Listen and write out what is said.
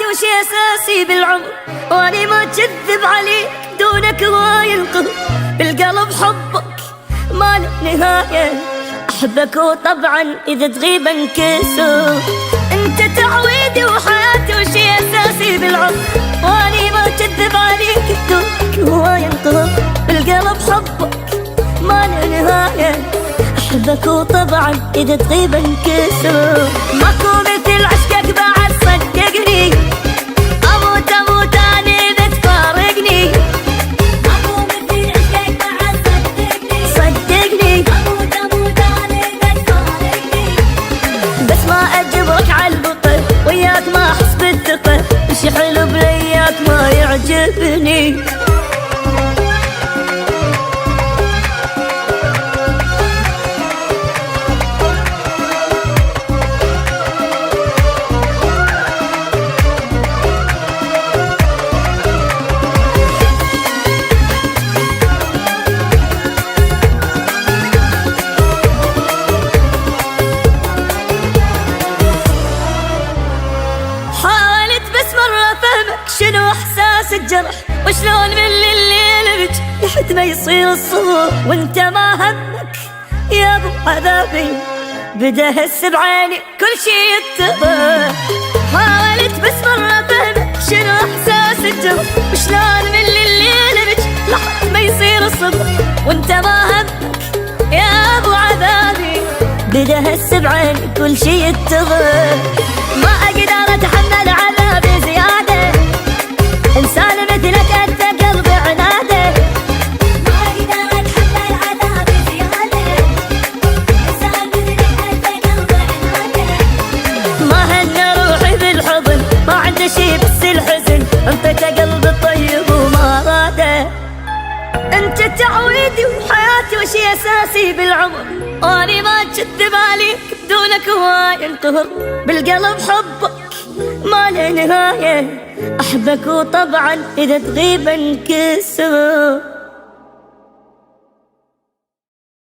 وحياتي وشي أساسي بالعمر، وأني ما أكذب عليك دونك هواي القهر. بالقلب حبك ما له نهاية، أحبك وطبعا إذا تغيب انكسر. أنت تعويدي وحياتي وشي أساسي بالعمر، وأني ما أكذب عليك دونك هواي القهر. بالقلب حبك ما له نهاية، أحبك وطبعا إذا تغيب انكسر. ماكو مثل عشقك بعد صدقني، أموت أموت أنا إذا تفارقني. ماكو مثل عشقك بعد صدقني، أموت أموت أنا إذا تفارقني. بس ما أجبرك عالبطل، وياك ما أحس بالثقة، وشي حلو بلياك ما يعجبني. شنو احساس الجرح، وشلون من الليل بج لحد ما يصير الصبح، وانت ما همك يا ابو عذابي. بدا هس بعيني كل شي يتضح. حاولت بس مرة فهمك شنو احساس الجرح، وشلون من الليل بج لحد ما يصير الصبح، وانت ما همك يا ابو عذابي. بدا هس بعيني كل شي يتضح. ما اقدر اتحمل عذابي زيادة، إنسان مثلك أنت قلبي عناده. ما أقدر أتحمل عذابي زيادة، إنسان مثلك أنت قلبي عناده. ما هن روحي بالحضن، ما عنده شي بس الحزن، أنطيته قلبي الطيب وما راده. أنت تعويدي وحياتي وشي أساسي بالعمر، وأني ما أكذب عليك بدونك هواي انقهر. بالقلب حبك ما له نهاية، أحبك وطبعا إذا تغيب انكسر.